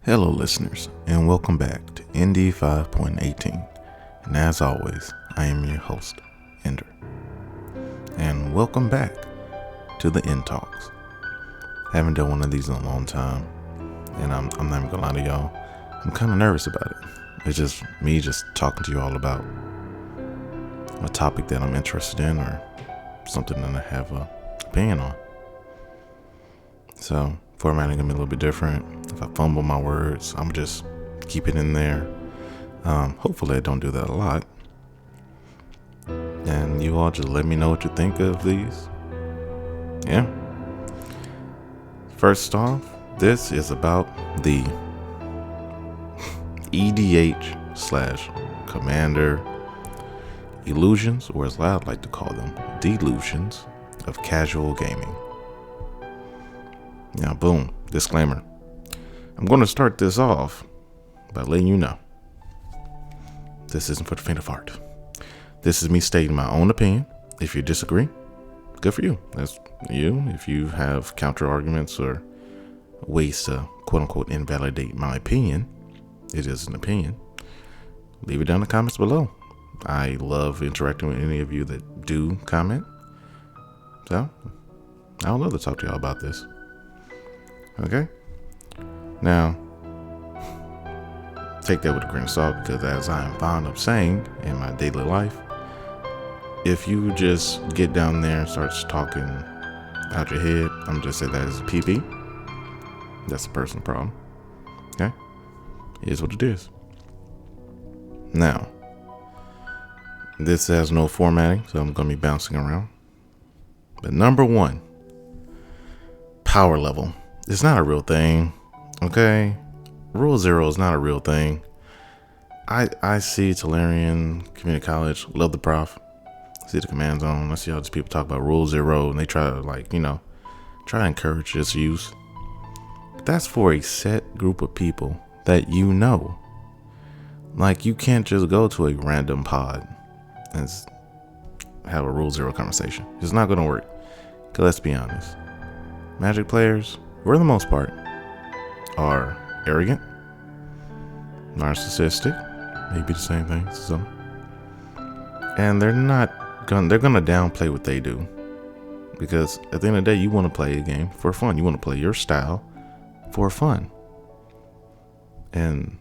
Hello, listeners, and welcome back to ND 5.18. And as always, I am your host, Ender. And welcome back to the End Talks. Haven't done one of these in a long time, and I'm not even gonna lie to y'all. I'm kind of nervous about it. It's just me talking to you all about a topic that I'm interested in or something that I have an opinion on. So, formatting gonna be a little bit different. If I fumble my words, I'm just keep it in there. Hopefully I don't do that a lot. And you all just let me know what you think of these. Yeah. First off, this is about the EDH/Commander illusions, or as I like to call them, delusions of casual gaming. Now, boom, disclaimer. I'm going to start this off by letting you know this isn't for the faint of heart. This is me stating my own opinion. If you disagree, good for you. That's you. If you have counter arguments or ways to quote unquote invalidate my opinion, it is an opinion. Leave it down in the comments below. I love interacting with any of you that do comment. So, I would love to talk to y'all about this. Okay? Now, take that with a grain of salt, because as I am fond of saying in my daily life, if you just get down there and start talking out your head, I'm just saying that is a PP. That's a personal problem. Okay? It is what it is. Now, this has no formatting, so I'm going to be bouncing around. But number one, power level. It's not a real thing. Okay? Rule 0 is not a real thing. I see Tolarian Community College, love the prof. See the command zone. I see all these people talk about Rule 0 and they try to try to encourage its use. But that's for a set group of people that you know. Like, you can't just go to a random pod and have a Rule 0 conversation. It's not going to work. 'Cause let's be honest. Magic players, for the most part, are arrogant, narcissistic, maybe the same thing to some, and they're gonna downplay what they do, because at the end of the day, you want to play a game for fun. You want to play your style for fun, and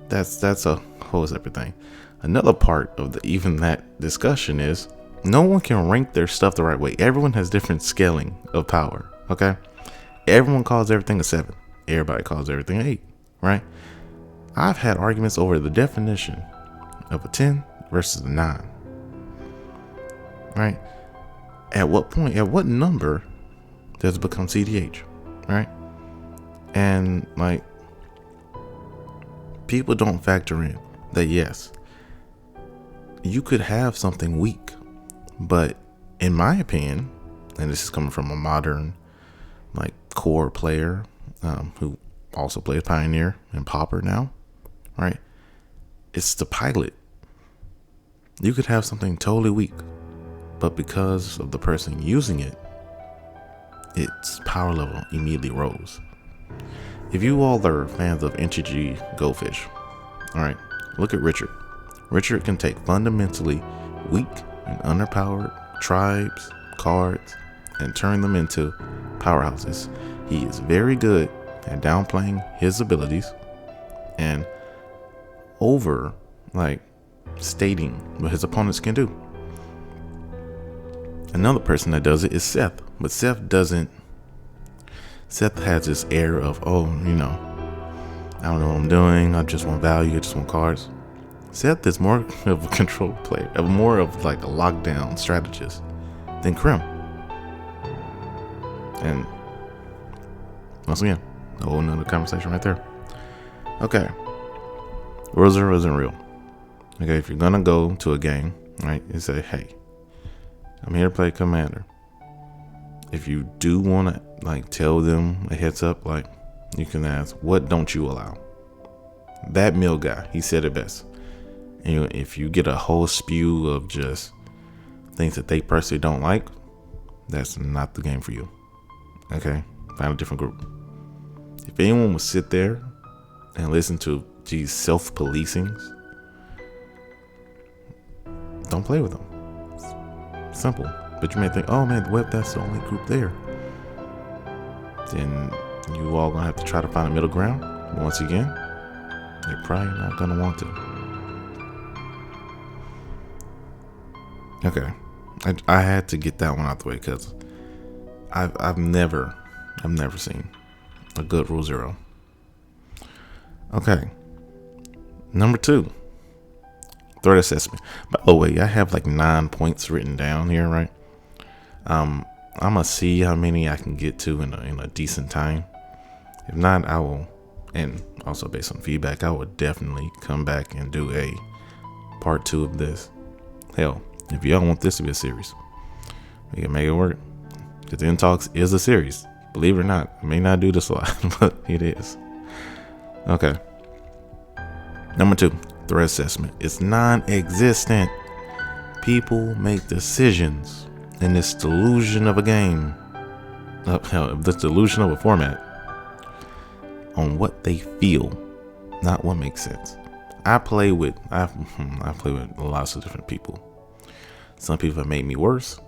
that's a whole separate thing. Another part of that discussion is no one can rank their stuff the right way. Everyone has different scaling of power. Okay. Everyone calls everything a 7. Everybody calls everything an 8, right? I've had arguments over the definition of a 10 versus a 9, right? At what number does it become CDH, right? And people don't factor in that, yes, you could have something weak, but in my opinion, and this is coming from a modern core player who also plays Pioneer and Pauper now, right? It's the pilot. You could have something totally weak, but because of the person using it, its power level immediately rose. If you all are fans of NTG Goldfish, all right, look at Richard. Richard can take fundamentally weak and underpowered tribes, cards, and turn them into powerhouses. He is very good at downplaying his abilities and over stating what his opponents can do. Another person that does it is Seth, but Seth has this air of, I don't know what I'm doing, I just want value, I just want cards. Seth is more of a control player, more of a lockdown strategist than Krim. And once again, a whole nother conversation right there. Okay. Rule 0 isn't real. Okay, if you're gonna go to a game, right, you say, hey, I'm here to play Commander. If you do wanna tell them a heads up, you can ask, what don't you allow? That mill guy, he said it best. And if you get a whole spew of just things that they personally don't like, that's not the game for you. Okay, find a different group. If anyone would sit there and listen to these self-policings, don't play with them. It's simple. But you may think, oh man, the web, that's the only group there. Then you all gonna have to try to find a middle ground. Once again, you're probably not gonna want to. Okay, I had to get that one out the way because I've never seen a good rule zero. Okay, number 2, threat assessment. By the way, I have like 9 points written down here, right? I'm gonna see how many I can get to in a decent time. If not, I will, and also based on feedback, I will definitely come back and do a part 2 of this. Hell, if y'all want this to be a series, we can make it work. Because End Talks is a series. Believe it or not, I may not do this a lot, but it is. Okay. Number 2, threat assessment. It's non-existent. People make decisions in this delusion of a game. This delusion of a format on what they feel, not what makes sense. I play with lots of different people. Some people have made me worse.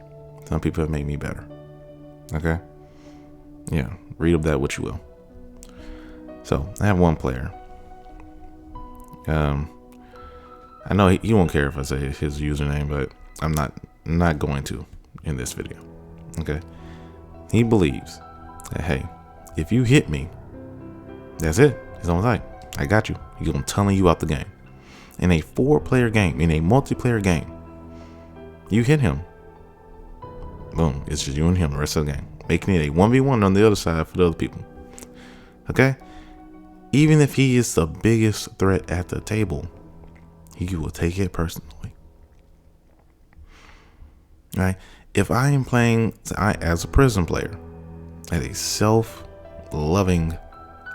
Some people have made me better. Okay? Yeah, read of that what you will. So, I have one player. I know he won't care if I say his username, but I'm not going to in this video. Okay? He believes that, hey, if you hit me, that's it. He's almost like, I got you. He's gonna tunnel you out the game. In a 4-player game, in a multiplayer game, you hit him. Boom. It's just you and him the rest of the game. Making it a 1v1 on the other side for the other people. Okay? Even if he is the biggest threat at the table, he will take it personally. Right? If I am playing as a prison player, as a self-loving,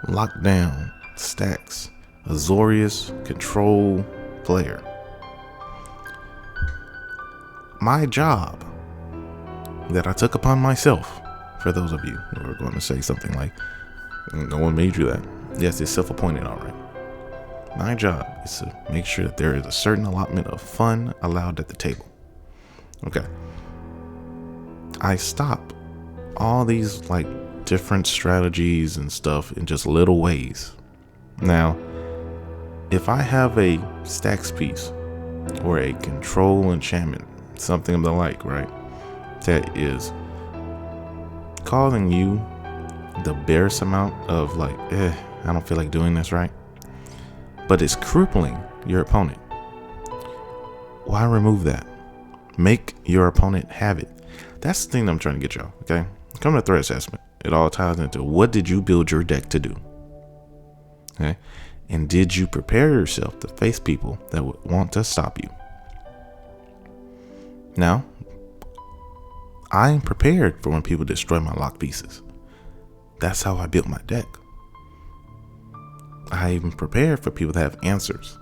lockdown, stacks, Azorius control player, my job that I took upon myself, for those of you who are going to say something like, no one made you that. Yes, it's self-appointed, all right. My job is to make sure that there is a certain allotment of fun allowed at the table. Okay. I stop all these like different strategies and stuff in just little ways. Now, if I have a stacks piece or a control enchantment, something of the like, right, that is causing you the barest amount of like, I don't feel like doing this, right? But it's crippling your opponent. Why remove that? Make your opponent have it. That's the thing that I'm trying to get y'all, okay? Come to threat assessment. It all ties into what did you build your deck to do? Okay? And did you prepare yourself to face people that would want to stop you? Now, I'm prepared for when people destroy my lock pieces. That's how I built my deck. I even prepared for people to have answers.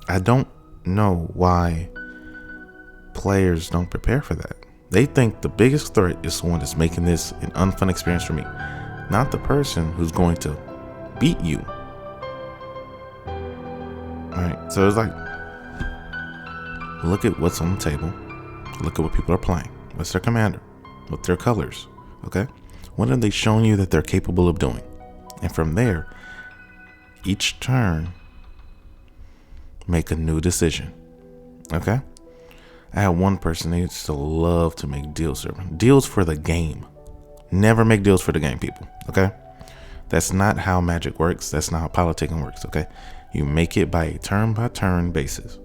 I don't know why players don't prepare for that. They think the biggest threat is the one that's making this an unfun experience for me, not the person who's going to beat you. Alright, so it's like, look at what's on the table. Look at what people are playing. What's their commander? What's their colors? Okay? What are they showing you that they're capable of doing? And from there, each turn, make a new decision. Okay? I had one person, they used to love to make deals for the game. Never make deals for the game, people. Okay? That's not how Magic works. That's not how politicking works. Okay? You make it by a turn basis.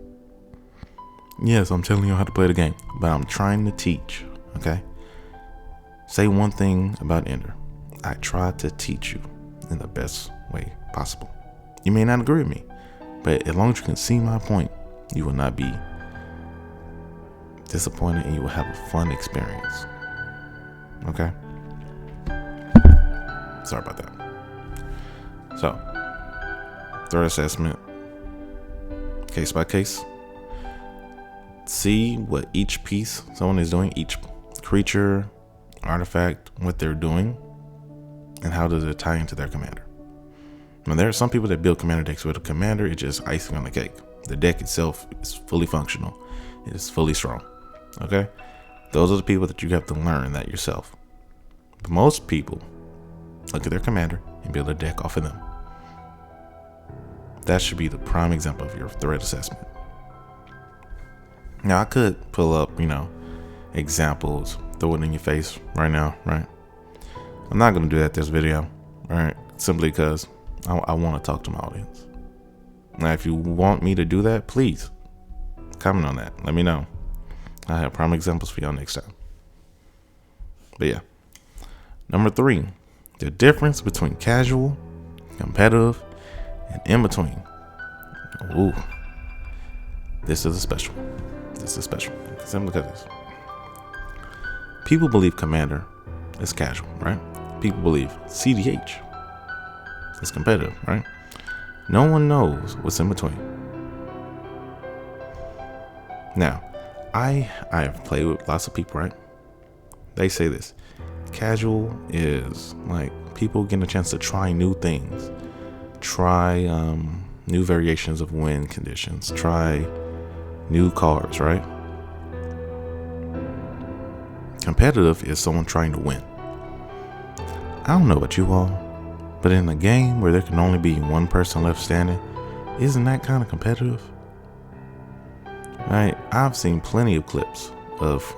Yes, I'm telling you how to play the game, but I'm trying to teach. Okay? Say one thing about Ender. I tried to teach you in the best way possible. You may not agree with me, but as long as you can see my point, you will not be disappointed and you will have a fun experience. Okay? Sorry about that. So, threat assessment, case by case. See what each piece someone is doing, each creature, artifact, what they're doing, and how does it tie into their commander. Now, there are some people that build commander decks with a commander. It's just icing on the cake. The deck itself is fully functional. It is fully strong. Okay? Those are the people that you have to learn that yourself. But most people look at their commander and build a deck off of them. That should be the prime example of your threat assessment. Now, I could pull up, examples, throw it in your face right now, right? I'm not going to do that this video, right? Simply because I want to talk to my audience. Now, if you want me to do that, please comment on that. Let me know. I have prime examples for y'all next time. But yeah. Number 3, the difference between casual, competitive, and in between. Ooh. This is a special. Simply because people believe commander is casual, right? People believe CDH is competitive, right? No one knows what's in between. Now, I have played with lots of people, right? They say this. Casual is like people getting a chance to try new things, try new variations of win conditions, try new cards, right? Competitive is someone trying to win. I don't know about you all, but in a game where there can only be one person left standing, isn't that kind of competitive? Right? I've seen plenty of clips of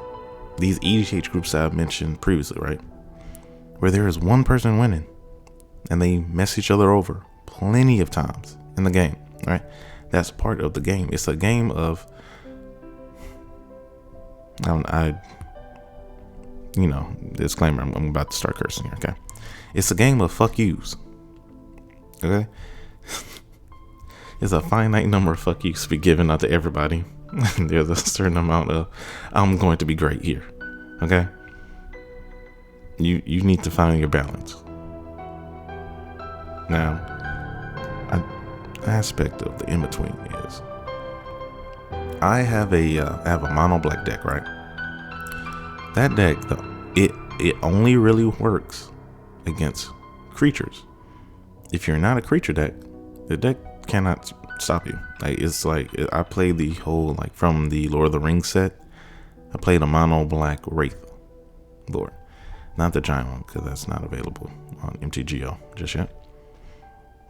these EDH groups that I've mentioned previously, right? Where there is one person winning and they mess each other over plenty of times in the game, right? That's part of the game. It's a game of, disclaimer, I'm about to start cursing here, okay? It's a game of fuck yous, okay? It's a finite number of fuck yous to be given out to everybody. There's a certain amount of, I'm going to be great here, okay? You need to find your balance. Now, an aspect of the in-between is, I have a mono black deck, right? That deck, it only really works against creatures. If you're not a creature deck, the deck cannot stop you. It's like I played the whole, from the Lord of the Rings set, I played a mono black Wraith Lord, not the giant one because that's not available on MTGO just yet.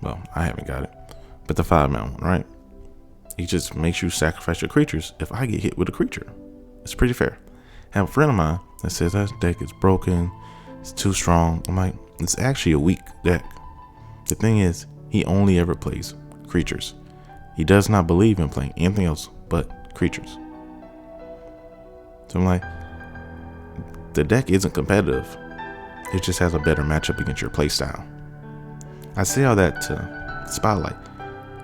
Well, I haven't got it, but the 5-man one, right? It just makes you sacrifice your creatures if I get hit with a creature. It's pretty fair. I have a friend of mine that says that deck is broken, it's too strong. I'm like, it's actually a weak deck. The thing is, he only ever plays creatures. He does not believe in playing anything else but creatures. So I'm like, the deck isn't competitive. It just has a better matchup against your playstyle. I say all that to spotlight.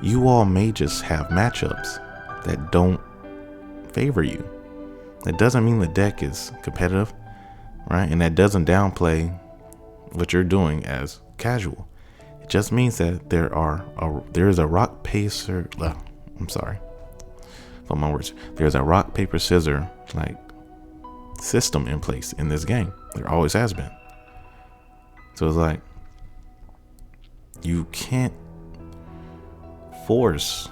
You all may just have matchups that don't favor you. That doesn't mean the deck is competitive, right? And that doesn't downplay what you're doing as casual. It just means that there is a rock, paper, there's a rock, paper, scissors system in place in this game. There always has been. So it's like, you can't force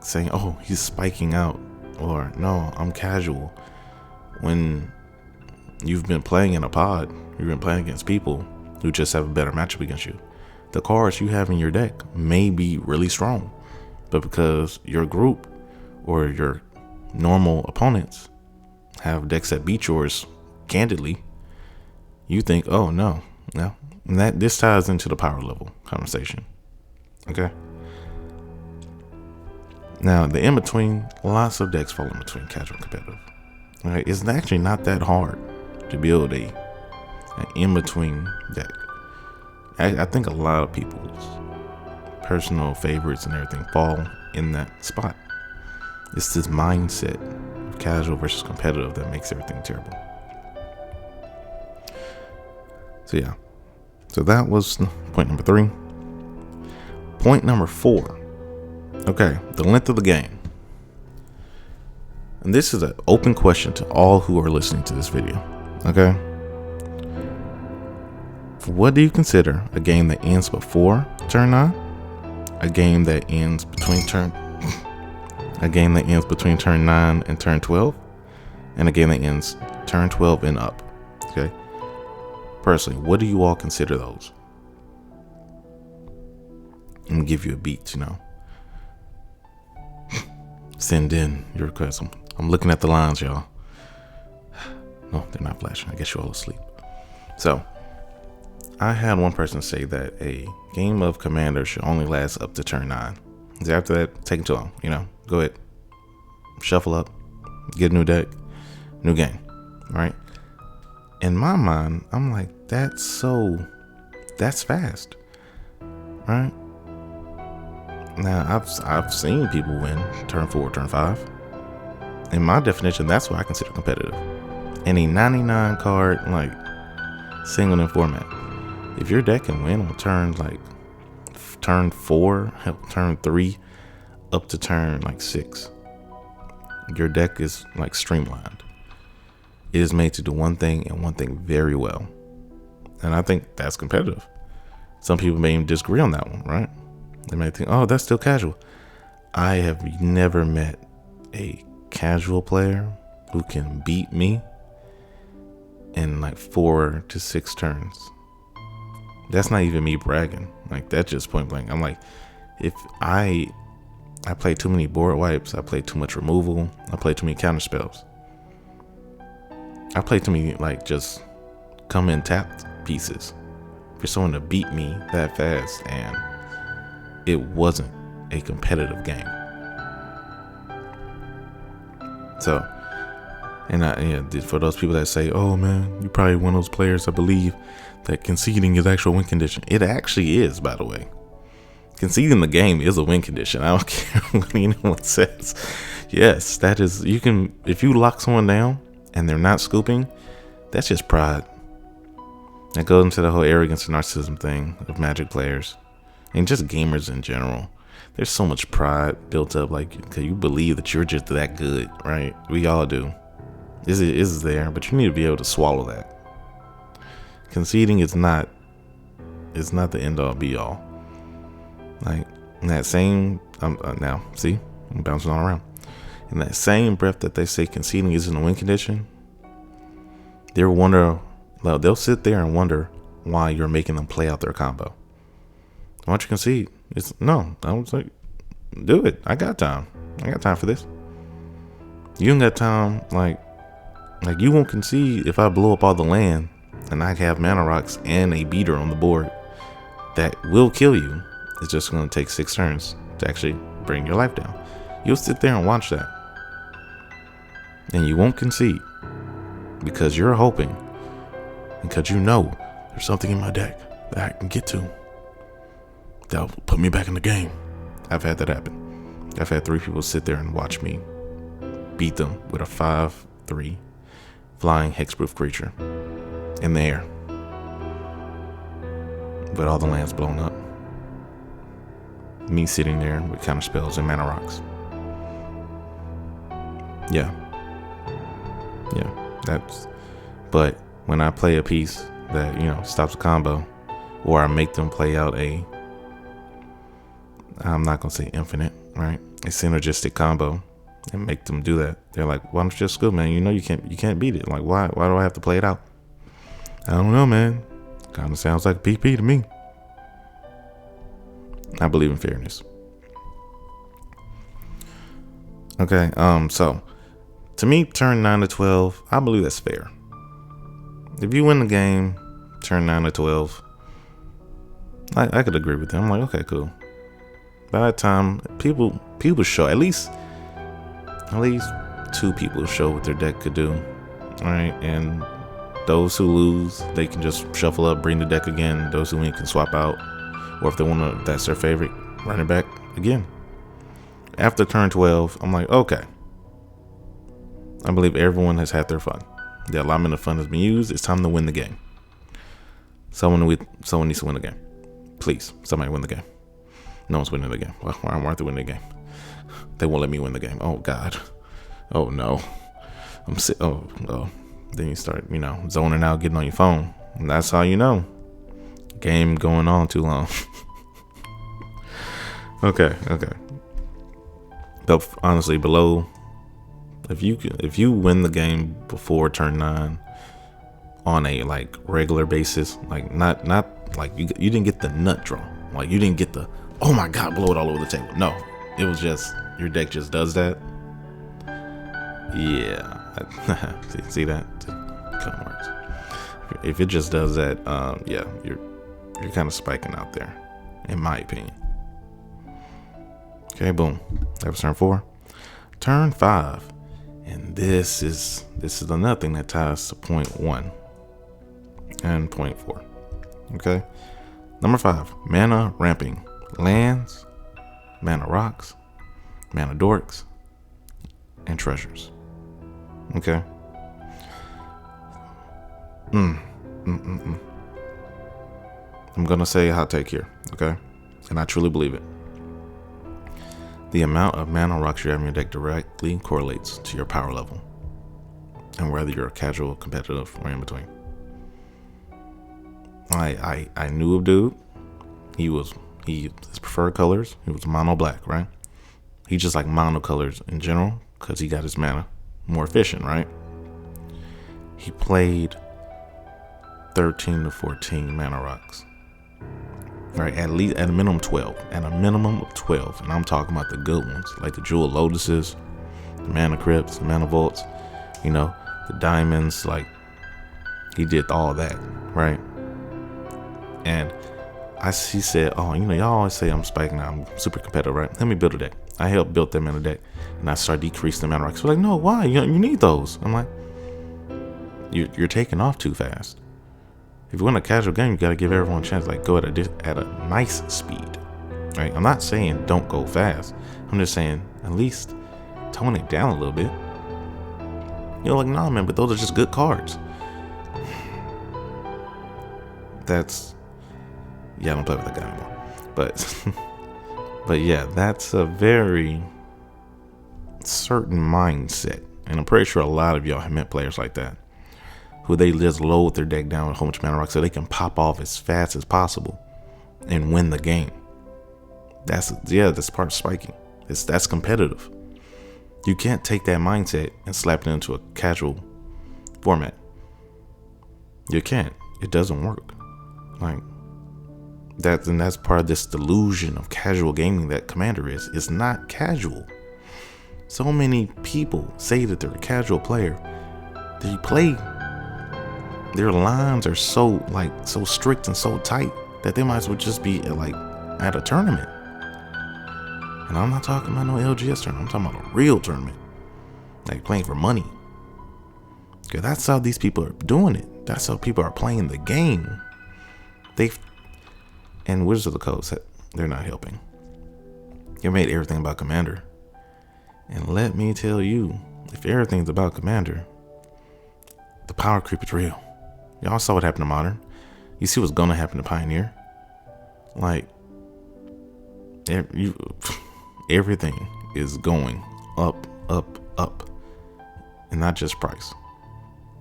saying, oh, he's spiking out, or no, I'm casual, when you've been playing in a pod. You've been playing against people who just have a better matchup against you. The cards you have in your deck may be really strong, but because your group or your normal opponents have decks that beat yours candidly, you think, oh no. And this ties into the power level conversation. Okay. Now, the in-between, lots of decks fall in between casual and competitive. Right? It's actually not that hard to build an in-between deck. I think a lot of people's personal favorites and everything fall in that spot. It's this mindset of casual versus competitive that makes everything terrible. So yeah. So that was point number 3. Point number 4. Okay, the length of the game. And this is an open question to all who are listening to this video. Okay? What do you consider a game that ends before turn 9 a game that ends between turn 9 and turn 12, and a game that ends turn 12 and up. Okay. Personally, what do you all consider those? I'm gonna give you a beat, Send in your request. I'm looking at the lines, y'all. No, they're not flashing. I guess you're all asleep. So, I had one person say that a game of Commander should only last up to turn 9. After that, taking too long. Go ahead, shuffle up, get a new deck, new game, right? In my mind, I'm like, that's fast, right? Now, I've seen people win turn 4, turn 5. In my definition, that's what I consider competitive. In a 99 card, like, single in format, if your deck can win on turn 4, turn 3, up to turn 6, your deck is streamlined. It is made to do one thing and one thing very well. And I think that's competitive. Some people may even disagree on that one, right? They may think, oh, that's still casual. I have never met a casual player who can beat me in 4 to 6 turns. That's not even me bragging. That's just point blank. I'm like, if I play too many board wipes, I play too much removal, I play too many counter spells, I play too many just come in tapped pieces for someone to beat me that fast, and it wasn't a competitive game. So, and for those people that say, oh man, you're probably one of those players, I believe, that conceding is actual win condition. It actually is, by the way. Conceding the game is a win condition. I don't care what anyone says. Yes, that is. You can, if you lock someone down and they're not scooping, that's just pride. That goes into the whole arrogance and narcissism thing of Magic players and just gamers in general. There's so much pride built up, because you believe that you're just that good, right? We all do. This is there, but you need to be able to swallow that. Conceding is not the end all be all. In that same now, see, I'm bouncing all around. In that same breath that they say conceding isn't a win condition, they'll sit there and wonder why you're making them play out their combo. Why don't you concede? I was like, do it. I got time. I got time for this. You ain't got time. Like you won't concede if I blow up all the land and I have mana rocks and a beater on the board that will kill you. It's just going to take 6 turns to actually bring your life down. You'll sit there and watch that. And you won't concede because you're hoping and because there's something in my deck that I can get to that'll put me back in the game. I've had that happen. I've had 3 people sit there and watch me beat them with a 5/3 flying hexproof creature in the air with all the lands blown up. Me sitting there with counter spells and mana rocks. Yeah, but when I play a piece that stops a combo, or I make them play out I'm not gonna say infinite, right? A synergistic combo, and make them do that. They're like, why don't you just scoop, man? You can't beat it. Like, why do I have to play it out? I don't know, man. Kind of sounds like a PP to me. I believe in fairness. Okay, so to me, turn 9 to 12, I believe that's fair. If you win the game, turn 9 to 12, I could agree with them. I'm like, okay, cool. By that time, people show at least 2 people show what their deck could do. Alright, and those who lose, they can just shuffle up, bring the deck again. Those who win can swap out. Or if they want to, that's their favorite, run it back again. After turn 12, I'm like, okay. I believe everyone has had their fun. The allotment of fun has been used. It's time to win the game. Someone needs to win the game. Please, somebody win the game. No one's winning the game. Well, I'm worth winning the game. They won't let me win the game. Oh, God. Oh, no. Oh. Then you start, zoning out, getting on your phone. And that's how you know. Game going on too long. Okay. But honestly, below, if you win the game before turn 9 on a like regular basis, like not like you didn't get the nut draw, like you didn't get the oh my god blow it all over the table. No, it was just your deck just does that. Yeah, see that? Kind of works. If it just does that, yeah, you're kind of spiking out there, in my opinion. Okay, boom. That was turn 4. Turn 5, and this is another thing that ties to point 1 and point 4. Okay, number 5, mana ramping, lands, mana rocks, mana dorks, and treasures. Okay. I'm gonna say a hot take here, okay? And I truly believe it. The amount of mana rocks you have in your deck directly correlates to your power level, and whether you're casual, competitive, or in between. I knew a dude. His preferred colors, he was mono black, right? He just like mono colors in general because he got his mana more efficient, right? He played 13 to 14 mana rocks. Right, at a minimum 12. At a minimum of 12. And I'm talking about the good ones, like the Jewel Lotuses, the Mana Crypts, the Mana Vaults, the diamonds, like he did all that, right? And he said, oh, y'all always say I'm spiking out, I'm super competitive, right? Let me build a deck. I helped build them in a deck, and I started decreasing the mana rocks. So like, no, why? You need those. I'm like, you're taking off too fast. If you win a casual game, you got to give everyone a chance, like go at a nice speed, right? I'm not saying don't go fast. I'm just saying at least tone it down a little bit. Like, nah, man, but those are just good cards. I don't play with that guy anymore. But yeah, that's a very certain mindset, and I'm pretty sure a lot of y'all have met players like that, who they just load their deck down with a whole bunch of mana rocks so they can pop off as fast as possible and win the game. That's part of spiking. That's competitive. You can't take that mindset and slap it into a casual format. You can't. It doesn't work. Like that's part of this delusion of casual gaming that Commander is. It's not casual. So many people say that they're a casual player. They play. Their lines are so strict and so tight that they might as well just be at a tournament. And I'm not talking about no LGS tournament. I'm talking about a real tournament, like playing for money. Okay, that's how these people are doing it. That's how people are playing the game. And Wizards of the Coast, they're not helping. You made everything about Commander, and let me tell you, if everything's about Commander, the power creep is real. Y'all saw what happened to Modern. You see what's gonna happen to Pioneer. Like, everything is going up, and not just price.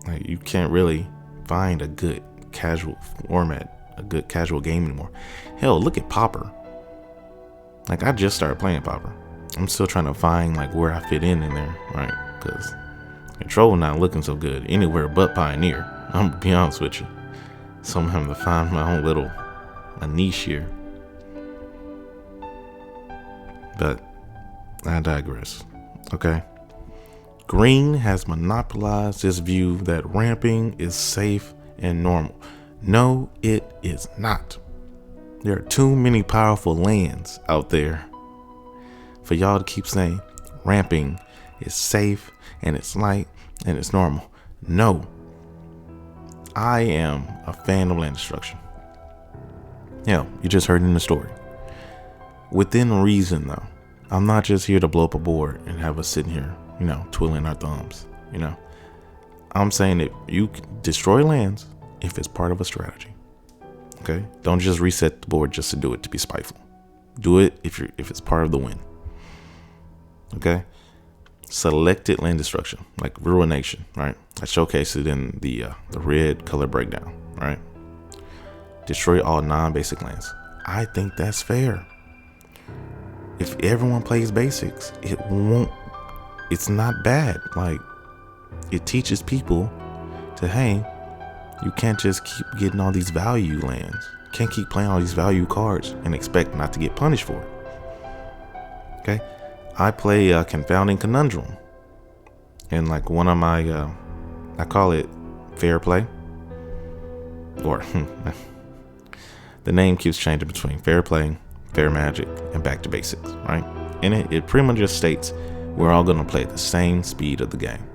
Like, you can't really find a good casual format, a good casual game anymore. Hell, look at Pauper. Like, I just started playing Pauper. I'm still trying to find where I fit in there, right? Because Control not looking so good anywhere but Pioneer. I'm gonna be honest with you. So I'm having to find my own little niche here. But I digress. Okay. Green has monopolized this view that ramping is safe and normal. No, it is not. There are too many powerful lands out there for y'all to keep saying ramping is safe and it's light and it's normal. No. I am a fan of land destruction. Yeah, you just heard in the story. Within reason, though. I'm not just here to blow up a board and have us sitting here, twiddling our thumbs. I'm saying that you can destroy lands if it's part of a strategy. Okay? Don't just reset the board just to do it to be spiteful. Do it if it's part of the win. Okay? Selected land destruction, like Ruination, right? I showcased it in the red color breakdown, right? Destroy all non-basic lands. I think that's fair. If everyone plays basics, it's not bad. Like, it teaches people to, hey, you can't just keep getting all these value lands. You can't keep playing all these value cards and expect not to get punished for it. Okay? I play Confounding Conundrum. And like one of my, I call it Fair Play. Or, the name keeps changing between Fair Play, Fair Magic, and Back to Basics, right? And it pretty much just states we're all going to play at the same speed of the game.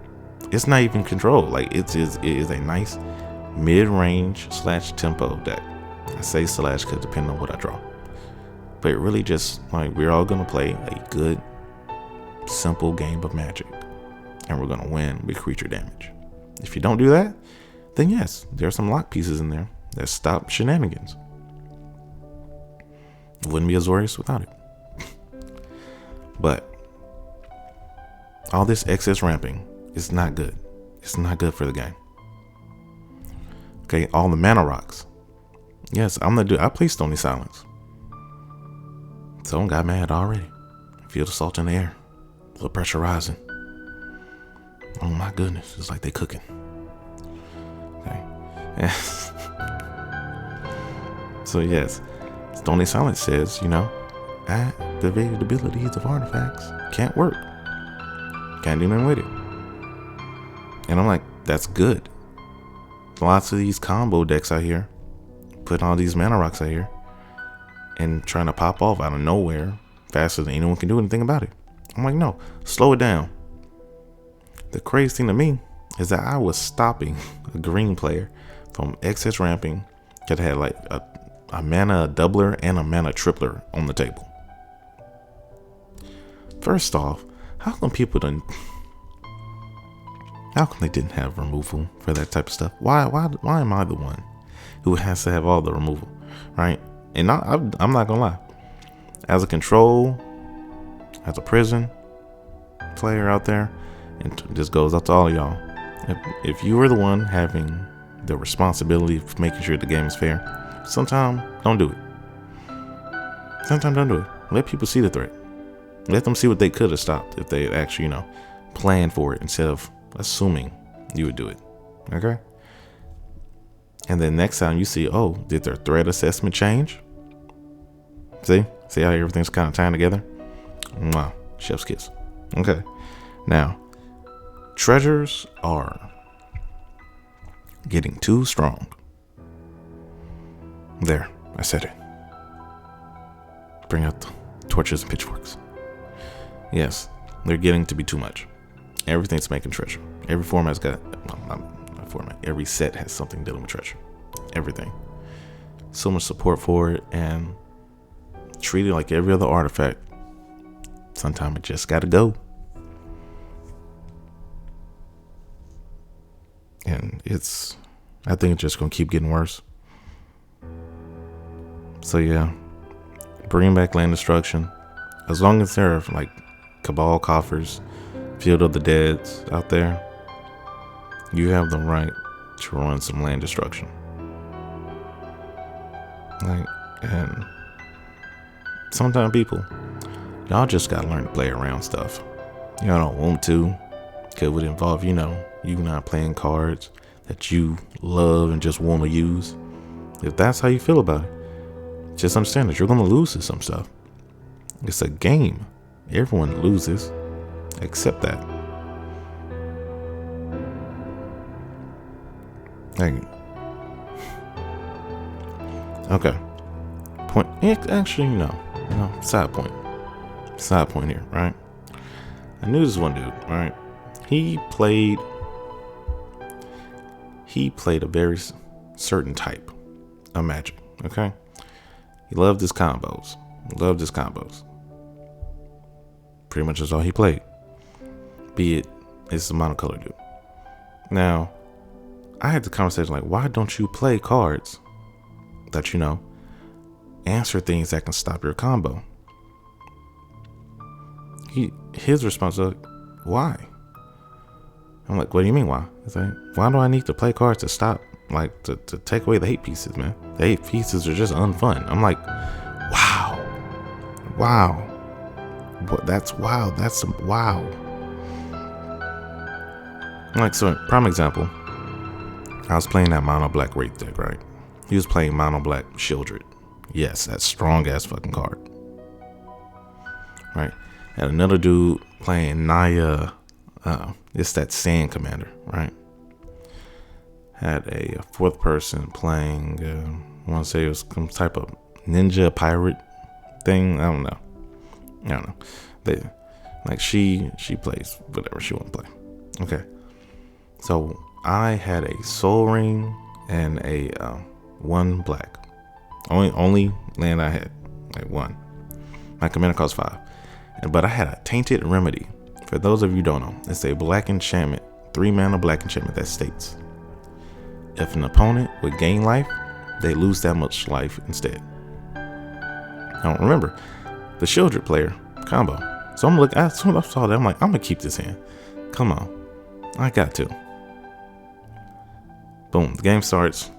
It's not even controlled. Like, it is a nice mid-range / tempo deck. I say slash because depending on what I draw. But it really just, like, we're all going to play a good, simple game of Magic. And we're going to win with creature damage. If you don't do that, then yes, there are some lock pieces in there that stop shenanigans. Wouldn't be Azorius without it. But all this excess ramping is not good. It's not good for the game. Okay, all the mana rocks. Yes, I'm the dude. I play Stony Silence. Someone got mad already. Feel the salt in the air. A little pressure rising. Oh my goodness, it's like they cooking. Okay. So yes, Stony Silence says, activated abilities of artifacts can't work. Can't do nothing with it. And I'm like, that's good. Lots of these combo decks out here, putting all these mana rocks out here, and trying to pop off out of nowhere faster than anyone can do anything about it. I'm like, no, slow it down. The crazy thing to me is that I was stopping a green player from excess ramping that had like a mana doubler and a mana tripler on the table. First off, how come they didn't have removal for that type of stuff? Why am I the one who has to have all the removal, right? And I'm not gonna lie, as a control, as a prison player out there, and this goes out to all of y'all. If you are the one having the responsibility of making sure the game is fair, sometimes don't do it. Sometimes don't do it. Let people see the threat. Let them see what they could have stopped if they actually, planned for it instead of assuming you would do it. Okay? And then next time you see, oh, did their threat assessment change? See how everything's kind of tying together? Wow, chef's kiss. Okay. Now, treasures are getting too strong. There, I said it. Bring out the torches and pitchforks. Yes, they're getting to be too much. Everything's making treasure. Every format's got, not format, every set has something dealing with treasure. Everything. So much support for it, and treat it like every other artifact. Sometimes it just gotta go. And I think it's just gonna keep getting worse. So yeah, bring back land destruction. As long as there are like Cabal coffers, Field of the Deads out there, you have the right to run some land destruction. And sometimes people, y'all just gotta learn to play around stuff. Y'all don't want to, cause it would involve, you not playing cards that you love and just want to use. If that's how you feel about it, just understand that you're gonna lose to some stuff. It's a game. Everyone loses. Accept that. Okay. Point. Actually, no. Side point. Side point here, right? I knew this one dude, right? He played a very certain type of Magic, okay? He loved his combos. Pretty much that's all he played. Be it, it's a monocolor dude. Now, I had the conversation like, why don't you play cards that, answer things that can stop your combo? His response was, why? I'm like, what do you mean why? He's like, why do I need to play cards to stop, like to take away the hate pieces, man? The hate pieces are just unfun. I'm like, wow. That's wow. That's wow. Like, so prime example, I was playing that mono black Wraith deck, right? He was playing mono black Shieldred. Yes, that strong ass fucking card. Right. Had another dude playing Naya. It's that sand commander, right? Had a fourth person playing, I want to say it was some type of ninja pirate thing. I don't know. They, like she plays whatever she want to play. Okay. So I had a Soul Ring and a one black. Only land I had, like one. My commander cost 5. But I had a Tainted Remedy. For those of you who don't know, it's a black enchantment, 3 mana black enchantment that states, if an opponent would gain life, they lose that much life instead. Now remember, the Shieldred player combo. So I'm looking, as soon as I saw that, I'm like, I'm gonna keep this hand. Come on, I got to. Boom, the game starts.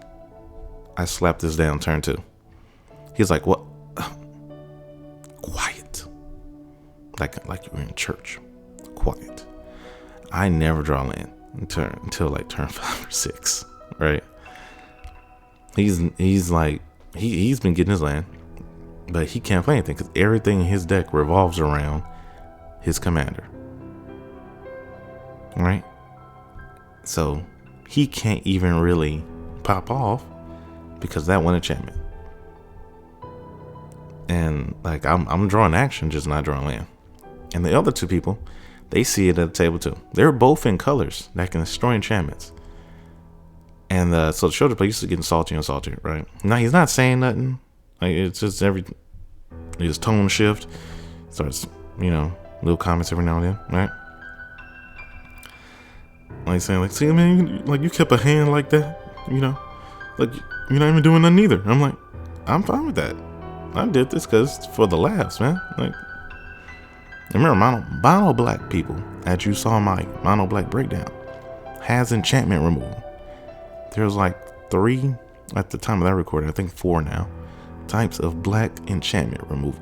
I slap this down turn 2. He's like, what? Quiet. Like you were in church. Quiet. I never draw land until like turn 5 or 6, right? He's like, he's been getting his land, but he can't play anything because everything in his deck revolves around his commander, right? So he can't even really pop off because that one enchantment. And like I'm drawing action, just not drawing land. And the other 2 people, they see it at the table too. They're both in colors that can destroy enchantments. And so the shoulder play used to getting salty and salty, right? Now he's not saying nothing. Like it's just his tone shift starts, little comments every now and then, right? Like saying, like, see, man, like you kept a hand like that, like you're not even doing nothing either. I'm like, I'm fine with that. I did this because for the laughs, man. Like, remember, mono black people, as you saw my mono black breakdown, has enchantment removal. There's like 3 at the time of that recording, I think 4 now, types of black enchantment removal.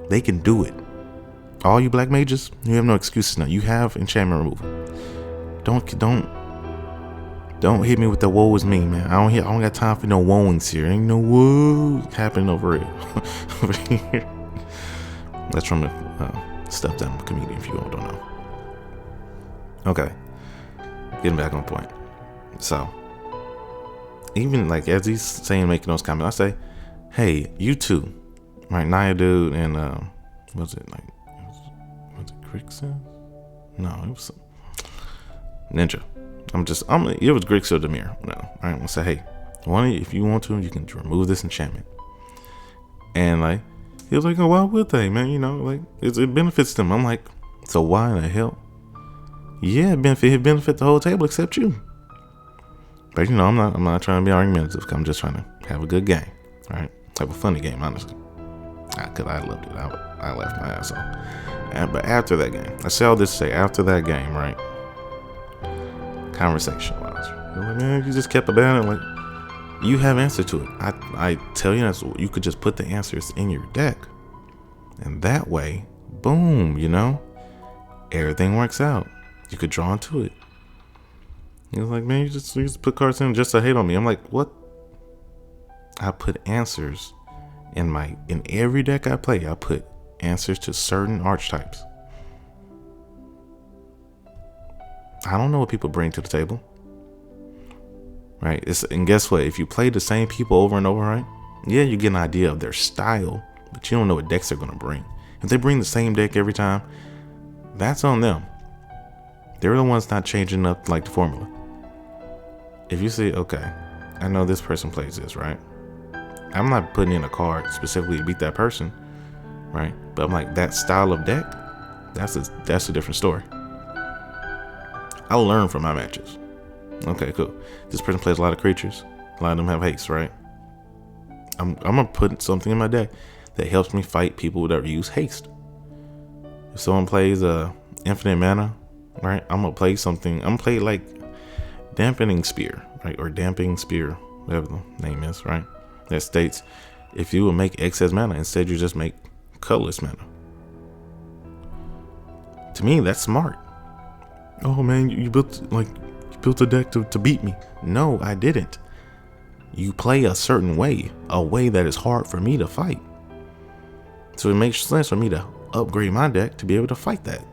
They can do it. All you black mages, you have no excuses now. You have enchantment removal. Don't hit me with the woe is me, man. I don't got time for no woeings here. Ain't no woe happening over here. That's from the Step Down comedian, if you all don't know. Okay, getting back on point. So even like as he's saying, making those comments, I say, hey, you two, right? Naya dude and was it Grixis? No, it was Ninja. It was Grixis or Demir. No, I'm gonna say, hey, if you want to, you can remove this enchantment. And like, he was like, oh, why would they, man? Like it benefits them. I'm like, so why in the hell? Yeah, it benefit the whole table except you. But I'm not trying to be argumentative. I'm just trying to have a good game, right? Have a funny game, honestly. Cause I loved it. I laughed my ass off. But after that game, I say all this to say, after that game, right? Conversation wise, like, man, you just kept about it. Like, you have answer to it. I tell you, you could just put the answers in your deck, and that way, boom, everything works out. You could draw into it. He was like, man, you just put cards in just to hate on me. I'm like, what? I put answers in every deck I play. I put answers to certain archetypes. I don't know what people bring to the table, right? And guess what? If you play the same people over and over, right? Yeah, you get an idea of their style, but you don't know what decks they're gonna bring. If they bring the same deck every time, that's on them. They're the ones not changing up like the formula. If you say, okay, I know this person plays this, right? I'm not putting in a card specifically to beat that person, right? But I'm like, that style of deck, that's a different story. I'll learn from my matches. Okay, cool. This person plays a lot of creatures. A lot of them have haste, right? I'm gonna put something in my deck that helps me fight people that use haste. If someone plays infinite mana, right? I'm gonna play something. I'm gonna play like Dampening Spear, right? Or Damping Spear, whatever the name is, right? That states if you will make excess mana, instead you just make colorless mana. To me, that's smart. Oh man, you built a deck to beat me. No, I didn't. You play a certain way, a way that is hard for me to fight. So it makes sense for me to upgrade my deck to be able to fight that.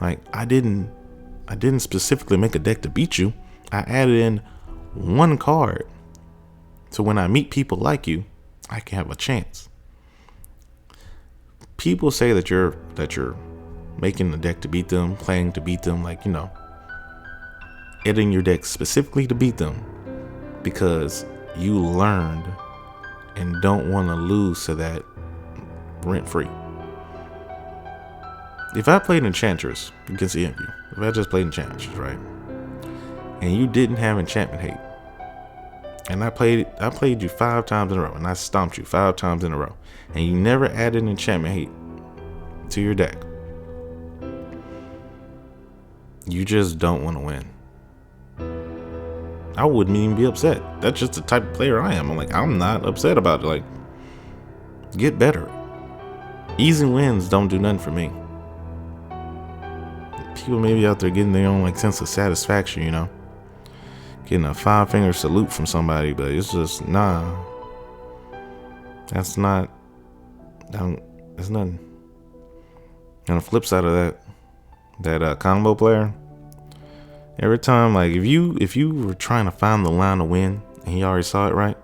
Like, I didn't specifically make a deck to beat you. I added in one card. So when I meet people like you, I can have a chance. People say that you're making the deck to beat them, playing to beat them, like, editing your deck specifically to beat them because you learned and don't want to lose to that rent free. If I played Enchantress against any of you, if I just played Enchantress, right, and you didn't have enchantment hate, and I played you 5 times in a row, and I stomped you 5 times in a row, and you never added enchantment hate to your deck, you just don't want to win. I wouldn't even be upset. That's just the type of player I am. I'm not upset about it. Like, get better. Easy wins don't do nothing for me. People may be out there getting their own sense of satisfaction, getting a 5-finger salute from somebody, but it's just that's not. It's nothing. On the flip side of that combo player, every time, if you were trying to find the line to win and you already saw it right,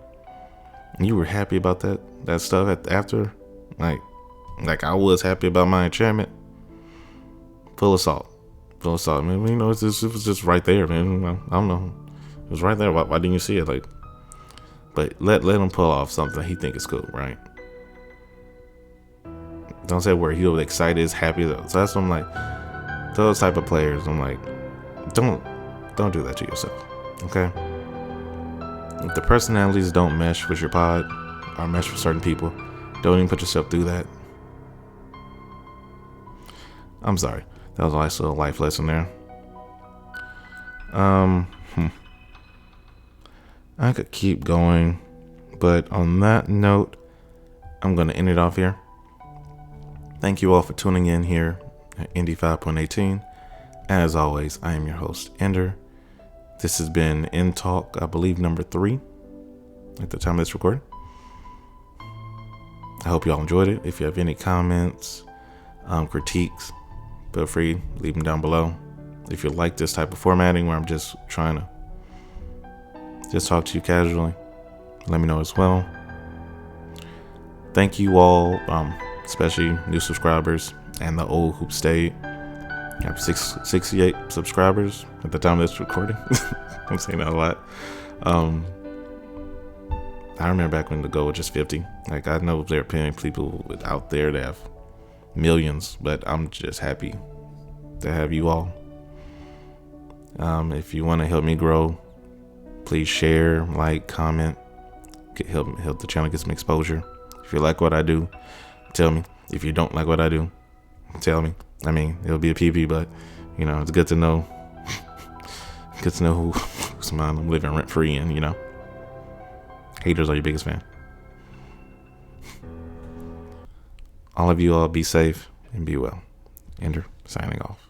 and you were happy about that stuff after, like I was happy about my enchantment, full assault, man. It was just right there, man. I don't know, it was right there. Why didn't you see it? But let him pull off something he think is cool, right? Don't say where he'll be excited, is happy though. So that's what I'm like. Those type of players, I'm like, don't do that to yourself, okay? If the personalities don't mesh with your pod or mesh with certain people, don't even put yourself through that. I'm sorry. That was a nice little life lesson there. I could keep going, but on that note, I'm going to end it off here. Thank you all for tuning in here at Indy 5.18. As always, I am your host, Ender. This has been In Talk, I believe, number 3 at the time of this recording. I hope y'all enjoyed it. If you have any comments, critiques, feel free, leave them down below. If you like this type of formatting where I'm just trying to just talk to you casually, let me know as well. Thank you all, especially new subscribers and the old who stayed. I have 68 subscribers at the time of this recording. I'm saying that a lot. I remember back when the goal was just 50. I know there are plenty of people out there that have millions, but I'm just happy to have you all. If you want to help me grow, please share, comment, help the channel get some exposure. If you like what I do, tell me. If you don't like what I do, tell me. It'll be a PB, but it's good to know. Good to know whose mind I'm living rent free in. Haters are your biggest fan. All of you all be safe and be well. Ender signing off.